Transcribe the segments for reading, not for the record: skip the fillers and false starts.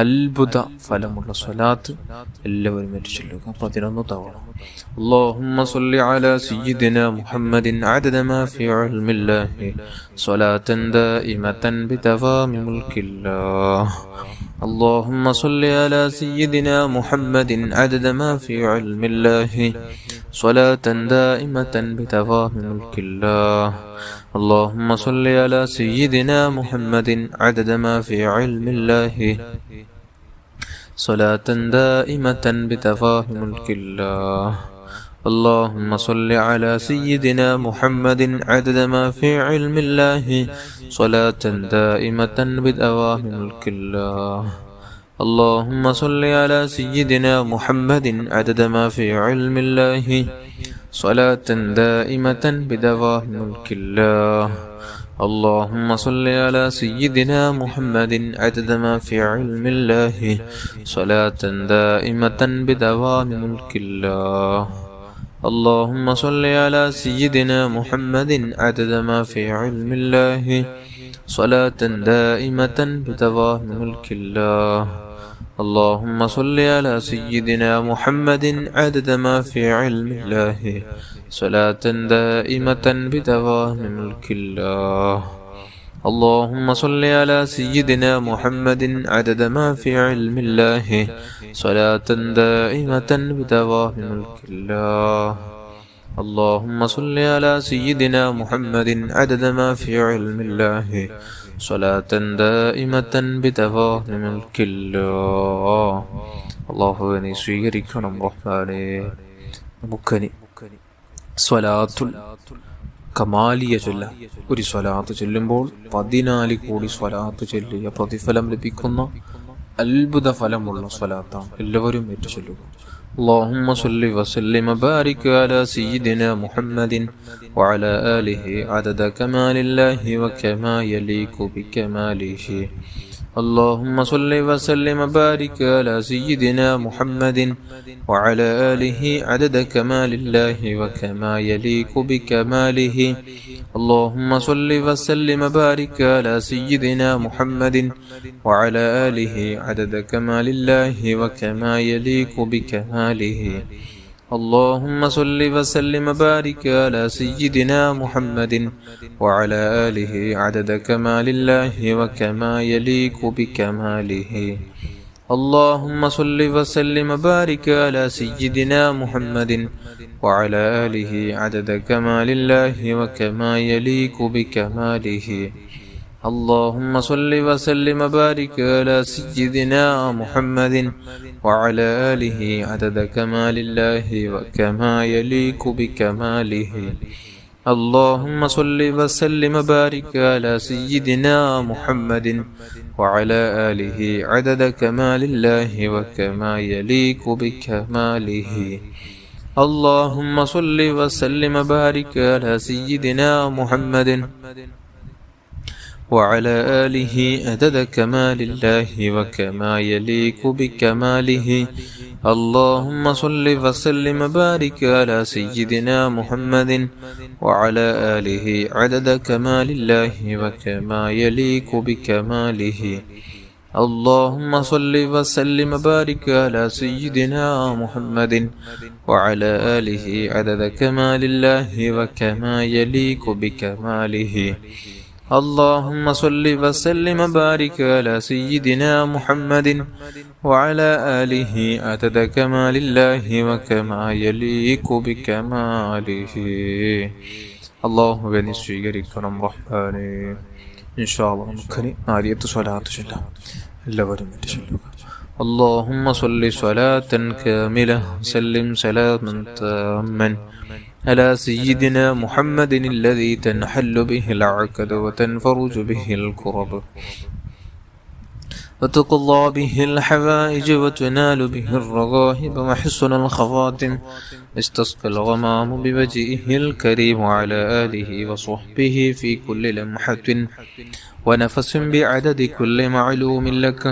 അത്ഭുത ഫലമുള്ള സ്വലാത്ത് എല്ലാവരും ചൊല്ലുക 11 തവണ. اللهم صل على سيدنا محمد عدد ما في علم الله صلاة دائمة بدوام ملك الله. اللهم صل على سيدنا محمد عدد ما في علم الله صلاة دائمة بدوام ملك الله. اللهم صل على سيدنا محمد عدد ما في علم الله صلاة دائمة بدوام ملك الله. اللهم صل على سيدنا محمد عدد ما في علم الله صلاة دائمة بدوام ملك الله. اللهم صل على سيدنا محمد عدد ما في علم الله صلاة دائمة بدوام ملك الله. اللهم صل على سيدنا محمد عدد ما في علم الله صلاة دائمة بدوام ملك الله. اللهم صل على سيدنا محمد عدد ما في علم الله صلاة دائمة بدوام ملك الله. اللهم صل على سيدنا محمد عدد ما في علم الله صلاة دائمة بدوام ملك الله. اللهم صل على سيدنا محمد عدد ما في علم الله صلاة دائمة بدوام ملك الله. اللهم صل على سيدنا محمد عدد ما في علم الله صلاة دائمة بدوام ملك الله. അല്ലാഹുവിനെ സ്വീകരിക്കണം റഹ്മാനേ. നമുക്കനി സ്വലാത്തുൽ കമാലിയ ചൊല്ലാം. ഒരു സ്വലാത്ത് ചൊല്ലുമ്പോൾ 14 കോടി സ്വലാത്ത് ചൊല്ലിയ പ്രതിഫലം ലഭിക്കുന്ന അത്ഭുത ഫലമുള്ള സ്വലാത്താണ്. എല്ലാവരും ഏറ്റു ചൊല്ലുക. اللهم صل وسلم وبارك على سيدنا محمد وعلى آله عدد كمال الله وكما يليق بكماله. اللهم صل وسلم وبارك على سيدنا محمد وعلى آله عدد كمال الله وكما يليق بكماله. اللهم صل وسلم وبارك على سيدنا محمد وعلى آله عدد كمال الله وكما يليق بكماله. اللهم صل وسلم وبارك على سيدنا محمد وعلى آله عدد كمال الله وكما يليق بكماله. اللهم صل وسلم وبارك على سيدنا محمد وعلى آله عدد كمال الله وكما يليق بكماله. اللهم صل وسلم وبارك على سيدنا محمد وعلى آله عدد كمال الله وكما يليق بكماله. اللهم صل وسلم وبارك على سيدنا محمد وعلى آله عدد كمال الله وكما يليق بكماله. اللهم صل وسلم وبارك على سيدنا محمد وعلى آله عدد كمال الله وكما يليق بكماله. اللهم صل وسلم وبارك على سيدنا محمد وعلى آله عدد كمال الله وكما يليق بكماله. اللهم صل وسلم وبارك على سيدنا محمد وعلى آله عدد كمال الله وكما يليق بكماله. اللهم صل وسلم وبارك على سيدنا محمد وعلى آله عدد كمال الله وكما يليق بكماله. അല്ലാഹുവേ സ്വീകരിക്കണം റഹ്മാനേ. ഇൻഷാ അല്ലാഹ് നമുക്കനി ആരിയത്ത് സ്വലാത്ത് ചൊല്ലാം. എല്ലാവരും ചൊല്ലുക. اللهم صل صلاة كاملة وسلم سلاما تاما على سيدنا محمد الذي تنحل به العقد وتنفرج به الكرب وتقضى به الحوائج وتنال به الرغائب وحسن الخواتم. استسقى الغمام بوجهه الكريم وعلى آله وصحبه في كل لمحة ونفس بعدد كل معلوم لك.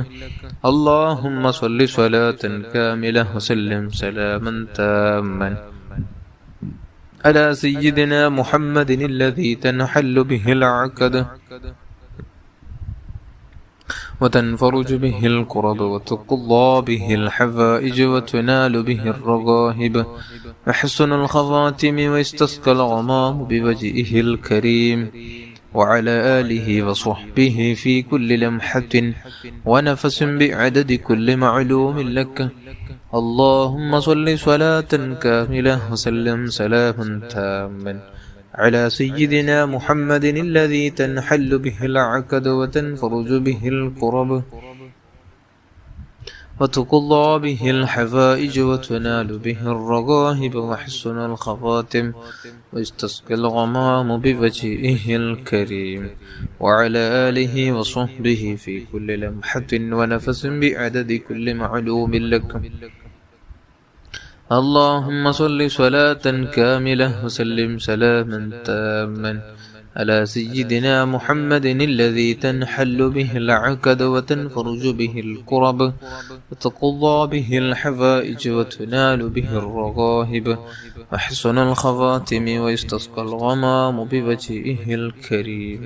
اللهم صل صلاة كاملة وسلم سلاما تاما على سيدنا محمد الذي تنحل به العقد وتنفرج به الكرب وتقضى به الحوائج وتنال به الرغائب وحسن الخواتم ويستسقى الغمام بوجهه الكريم وعلى آله وصحبه في كل لمحة ونفس بعدد كل معلوم لك. اللهم صل صلاة كاملة وسلم سلاما تاما على سيدنا محمد الذي تنحل به العقد وتنفرج به الكرب وتقضى به الحوائج وتنال به الرغائب وحسن الخواتم ويستسقى الغمام بوجهه الكريم وعلى آله وصحبه في كل لمحة ونفس بعدد كل معلوم لك. اللهم صل صلاة كاملة وسلم سلاما تاما على سيدنا محمد الذي تنحل به العقد وتنفرج به الكرب وتقضى به الحوائج وتنال به الرغائب وحسن الخواتم ويستسقى الغمام بوجهه الكريم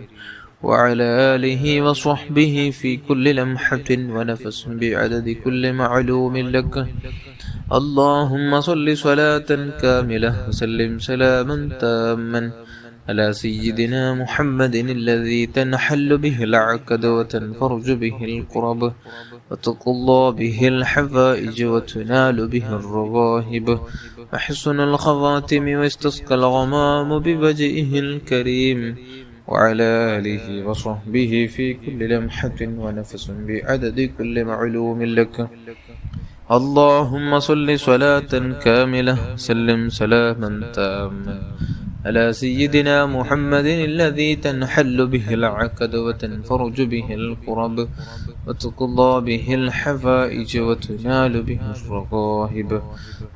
وعلى آله وصحبه في كل لمحة ونفس بعدد كل معلوم لك. اللهم صل صلاة كاملة وسلم سلاما تاما على سيدنا محمد الذي تنحل به العقد وتنفرج به الكرب وتقضى به الحوائج وتنال به الرغائب وحسن الخواتم ويستسقى الغمام بوجهه الكريم وعلى آله وصحبه في كل لمحة ونفس بعدد كل معلوم لك. اللهم صل صلاة كاملة وسلم سلاما تاما على سيدنا محمد الذي تنحل به العقد وتنفرج به الكرب وتقضى به الحوائج وتنال به الرغائب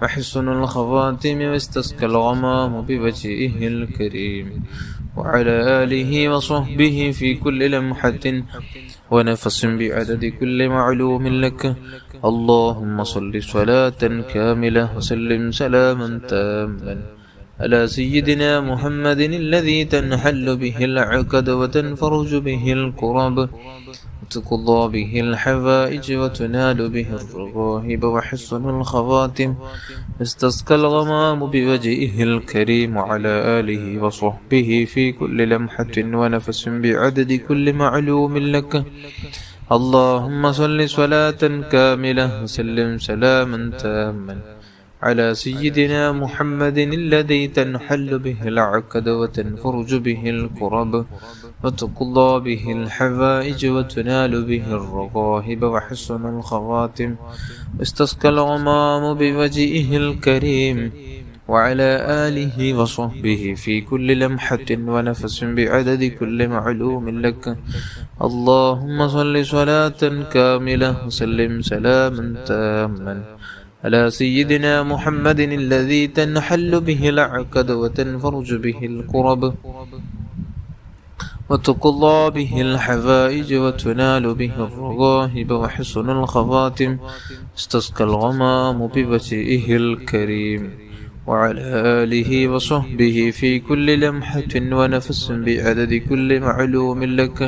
وحسن الخواتم ويستسقى الغمام بوجهه الكريم وعلى آله وصحبه في كل لمحة ونفس بعدد كل معلوم لك. اللهم صل صلاة كاملة وسلم سلاما تاما على سيدنا محمد الذي تنحل به العقد وتنفرج به الكرب وتقضى به الحوائج وتنال به الرغائب وحسن الخواتم واستسقى الغمام بوجهه الكريم وعلى آله وصحبه في كل لمحة ونفس بعدد كل معلوم لك. اللهم صل صلاة كاملة وسلم سلاما تاما على سيدنا محمد الذي تنحل به العقد وتنفرج به الكرب وتقضى به الحوائج وتنال به الرغائب وحسن الخواتم واستسقى الغمام بوجهه الكريم وعلى آله وصحبه في كل لمحة ونفس بعدد كل معلوم لك. اللهم صل صلاة كاملة وسلم سلاما تاما على سيدنا محمد الذي تنحل به العقد وتنفرج به الكرب وتقضى به الحوائج وتنال به الرغائب وحسن الخواتم استسقى الغمام بوجهه الكريم وعلى آله وصحبه في كل لمحة ونفس بعدد كل معلوم لك.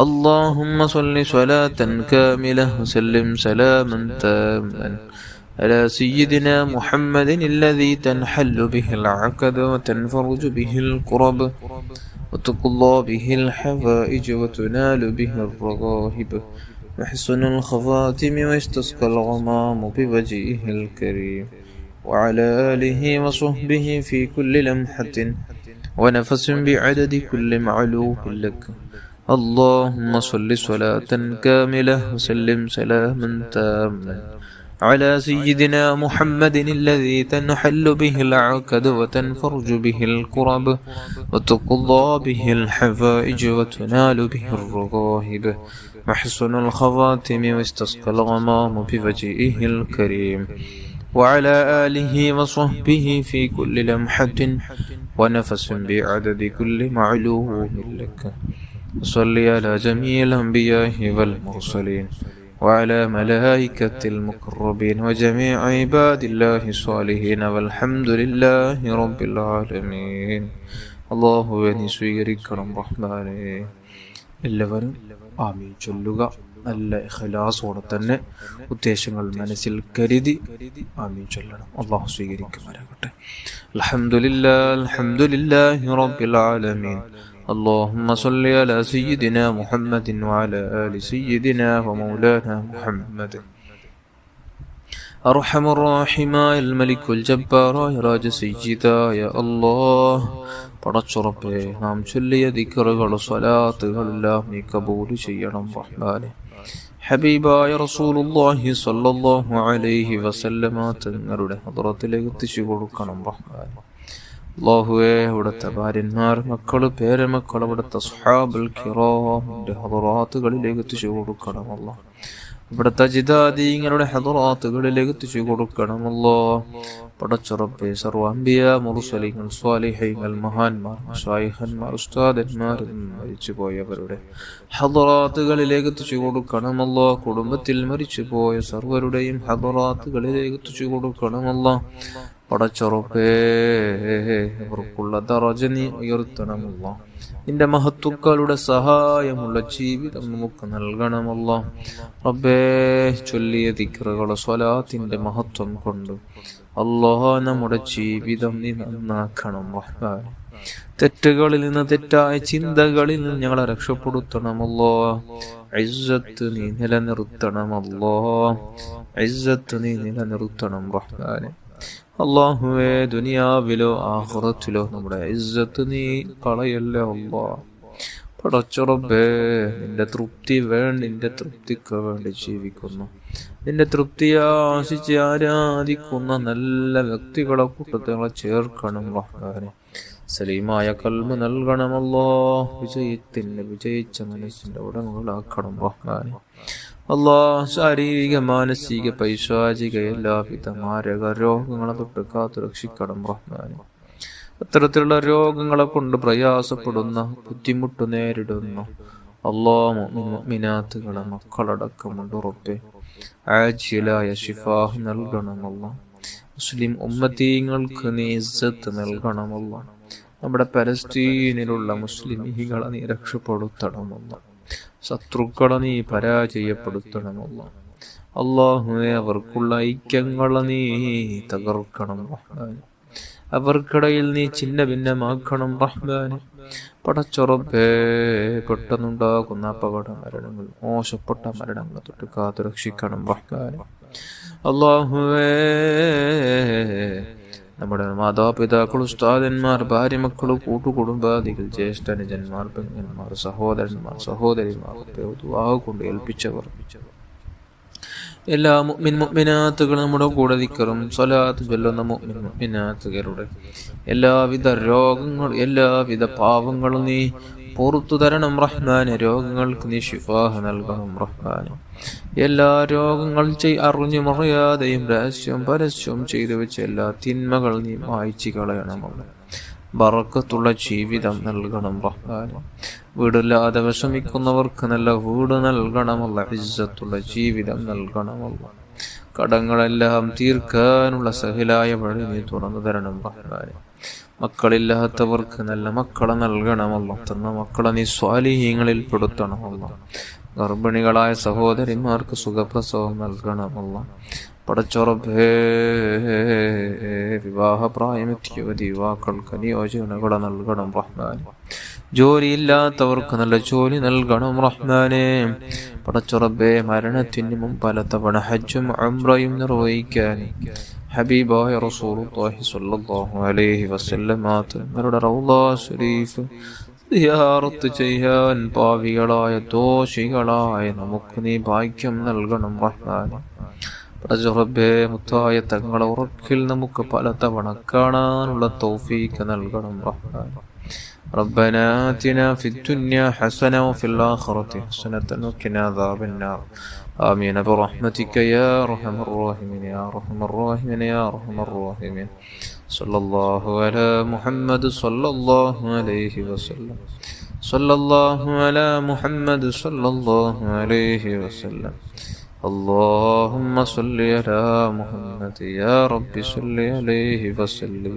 اللهم صل صلاة كاملة وسلم سلاما تاما على سيدنا محمد الذي تنحل به العقد وتنفرج به الكرب وتقضى به الحوائج وتنال به الرغائب وحسن الخواتم ويستسقى الغمام بوجهه الكريم وعلى آله وصحبه في كل لمحة ونفس بعدد كل معلوم لك. اللهم صل صلاة كاملة وسلم سلاما تاما على سيدنا محمد الذي تنحل به العقد وتنفرج به الكرب وتقضى به الحوائج وتنال به الرغائب وحسن الخواتم واستسقى الغمام بوجهه الكريم وعلى آله وصحبه في كل لمحة ونفس بعدد كل معلوم لك. صل على جميع الأنبياء والمرسلين وعلى ملائكة المقربين وجميع عباد الله الصالحين والحمد لله رب العالمين. الله സ്വീകരിക്കണം റഹ്മാനേ. എല്ലാവരും ആമീൻ ചൊല്ലുക. നല്ല ഇഖ്ലാസോടെ തന്നെ ഉദ്ദേശങ്ങൾ മനസ്സിൽ കരുതി ആമീൻ ചൊല്ലണം. അല്ലാഹു സ്വീകരിക്കുമാറാകട്ടെ. അൽഹംദുലില്ലാഹി റബ്ബിൽ ആലമീൻ. اللهم صل على سيدنا محمد وعلى آل سيدنا ومولانا محمد. أرحم الراحمين الملك الجبار يا راج سيدا يا الله. പടച്ചുറപ്പേ, നാം ചൊല്ലിയ ദിക്റുകൾ സ്വലാത്തുകളെല്ലാം നീ കബൂൽ ചെയ്യണം റഹ്മാനെ. ഹബീബായ റസൂലുള്ളാഹി സ്വല്ലല്ലാഹു അലൈഹി വസല്ലമ തങ്ങളുടെ ഹദ്റത്തിലേക്ക് എത്തിച്ചു കൊടുക്കണം റഹ്മാനെ. അല്ലാഹുവേ, ഇവിടുത്തെ ഭാര്യന്മാർ, മക്കള്, പേരമക്കൾ, ഇവിടുത്തെ സ്വഹാബുൽ കിറാമിന്റെ ഹദ്റാത്തുകളിലേക്ക് എത്തിച്ചു കൊടുക്കണം അല്ലാഹ്. ഇവിടുത്തെ ജിദാദീങ്ങളുടെ ഹദ്റാത്തുകളിലേക്ക് എത്തിച്ചു കൊടുക്കണം അല്ലാഹ്. പടച്ചുറപ്പേ, സർവ്വ അംബിയ, മുർസലീങ്ങൾ, സ്വാലിഹീങ്ങൾ, മഹാന്മാർ, മശായിഖന്മാർ, ഉസ്താദന്മാർ, മരിച്ചുപോയവരുടെ ഹദ്റാത്തുകളിലേക്ക് എത്തിച്ചു കൊടുക്കണം അല്ലാഹ്. കുടുംബത്തിൽ മരിച്ചുപോയ സർവരുടെയും ഹദ്റാത്തുകളിലേക്ക് എത്തിച്ചു കൊടുക്കണം അല്ലാഹ്. പടച്ചുറപ്പേ, അവർക്കുള്ള ദറജ നീ ഉയർത്തണമല്ല. നിന്റെ മഹത്തുക്കളുടെ സഹായമുള്ള ജീവിതം നമുക്ക് നൽകണമല്ല. റബ്ബേ, ചൊല്ലിയ ദിക്റുകൾ സ്വലാത്തിന്റെ മഹത്വം കൊണ്ട് അല്ലാഹ് നമ്മുടെ ജീവിതം നീ നന്നാക്കണം റഹ്മാനെ. തെറ്റുകളിൽ നിന്ന്, തെറ്റായ ചിന്തകളിൽ നിന്ന് ഞങ്ങളെ രക്ഷപ്പെടുത്തണമല്ലോ. ഇസ്സത്ത് നീ നിലനിർത്തണമല്ലോ. ഇസ്സത്ത് നീ നിലനിർത്തണം റഹ്മാനെ. അല്ലാഹുവേ, ദുനിയാവിലോ ആഖിറത്തിലോ നമ്മുടെ ഇസ്സത്ത് നീ കളയല്ലേ അല്ലാഹ്. പടച്ചുറപ്പേ, നിന്റെ തൃപ്തിക്ക് വേണ്ടി ജീവിക്കുന്നു, നിന്റെ തൃപ്തിയെ ആശിച്ച് ആരാധിക്കുന്ന നല്ല വ്യക്തികളെ കൂട്ടത്തിങ്ങളെ ചേർക്കണം റഹ്മാനെ. സലീമായ കൽബ് നൽകണമല്ലോ. വിജയിച്ച മനസ്സിന്റെ ഉടമകളാക്കണം റഹ്മാനെ. അല്ലാഹ്, ശാരീരിക, മാനസിക, പൈശാചിക എല്ലാവിധ മാരക രോഗങ്ങളെ തൊട്ട് കാത്തു രക്ഷിക്കണം റഹ്മാനെ. അത്തരത്തിലുള്ള രോഗങ്ങളെ കൊണ്ട് പ്രയാസപ്പെടുന്ന, ബുദ്ധിമുട്ട് നേരിടുന്ന അല്ലാഹ് മുഅ്മിനാത്തുകളെ മക്കളടക്കമുണ്ട് റബ്ബേ. ആജിലായ ശിഫാഹ് നൽകണമല്ല. മുസ്ലിം ഉമ്മത്തീങ്ങൾക്ക് നീ ഇസ്സത്ത് നൽകണമല്ല. നമ്മുടെ പലസ്തീനിലുള്ള മുസ്ലിമീങ്ങളെ നീ രക്ഷപ്പെടുത്തണമല്ല. ശത്രുക്കളെ നീ പരാജയപ്പെടുത്തണമല്ല. അല്ലാഹുവേ, അവർക്കുള്ള ഐക്യങ്ങളെ നീ തകർക്കണം റഹ്മാനെ. അവർക്കിടയിൽ നീ ചിന്ന ഭിന്നമാക്കണം റഹ്മാനെ. പടച്ചുറപ്പേ, പെട്ടെന്നുണ്ടാകുന്ന അപകട മരണങ്ങൾ, മോശപ്പെട്ട മരണങ്ങളെ തൊട്ട് കാത്തു രക്ഷിക്കണം റഹ്മാനെ. അല്ലാഹുവേ, നമ്മുടെ മാതാപിതാക്കൾ, ഉസ്താദന്മാർ, ഭാര്യ, മക്കൾ, കൂട്ടുകുടുംബാദികൾ, ജ്യേഷ്ഠനുജന്മാർ, പെങ്ങന്മാർ, സഹോദരന്മാർ, സഹോദരിമാർ കൊണ്ട് ഏൽപ്പിച്ചവർ എല്ലാ മുഅ്മിൻ മുഅ്മിനാത്തുകളും നമ്മുടെ കൂടെ ദിക്റും സ്വലാത്ത് ചൊല്ലുന്ന മുഅ്മിൻ മുഅ്മിനാത്തുകളുടെ എല്ലാവിധ രോഗങ്ങൾ, എല്ലാവിധ പാവങ്ങളും നീ പുറത്തു തരണം റഹ്മാനെ. രോഗങ്ങൾക്ക് നീ ശിഫാഹ് നൽകണം റഹ്മാനെ. എല്ലാ രോഗങ്ങൾ അറിഞ്ഞു മറിയാതെയും രഹസ്യവും പരസ്യവും ചെയ്തു വെച്ച എല്ലാ തിന്മകൾ നീ മായ്ച്ചു കളയണമല്ല. ബറക്കത്തുള്ള ജീവിതം നൽകണം റഹ്മാനെ. വീടില്ലാതെ വിഷമിക്കുന്നവർക്ക് നല്ല വീട് നൽകണമല്ല. ഇസ്സത്തുള്ള ജീവിതം നൽകണമല്ല. കടങ്ങളെല്ലാം തീർക്കാനുള്ള സഹിലായ വഴി നീ തുറന്നു തരണം റഹ്മാനെ. മക്കളില്ലാത്തവർക്ക് നല്ല മക്കളെ നൽകണമല്ല. തന്ന മക്കളെ നീ സ്വാലിഹീങ്ങളിൽ പെടുത്തണമല്ല. ഗർഭിണികളായ സഹോദരിമാർക്ക് സുഖപ്രസവം നൽകണമല്ല. പടച്ചുറപ്പേ, വിവാഹപ്രായമെത്തിയ യുവാക്കൾക്ക് നിയോജനകളെ നൽകണം റഹ്മാനെ. ജോലിയില്ലാത്തവർക്ക് നല്ല ജോലി നൽകണം റഹ്മാനെ. പടച്ചുറപ്പേ, മരണത്തിന് മുമ്പ് പലതവണ ഹജ്ജും ഉംറയും നിർവഹിക്കാൻ ഹബീബായ റസൂലുള്ളാഹി സ്വല്ലല്ലാഹു അലൈഹി വസല്ലം തങ്ങളുടെ റൗള ശരീഫ് സിയാറത്ത് ചെയ്യാൻ പാവികളായ ദോഷികളായ നമുക്ക് നീ ഭാഗ്യം നൽകണം റഹ്മാനെ. പടച്ചുറപ്പേ, മുത്തായ തങ്ങളെ ഉറക്കിൽ നമുക്ക് പലതവണ കാണാനുള്ള തൗഫീഖ് നൽകണം റഹ്മാനെ. ربنا آتنا في الدنيا حسنة وفي الآخرة حسنة وقنا عذاب النار. آمين برحمتك يا أرحم الراحمين يا أرحم الراحمين يا أرحم الراحمين. صلى الله على محمد صلى الله عليه وسلم. صلى الله على محمد صلى الله عليه وسلم. اللهم صل على محمد يا رب صل عليه وسلم.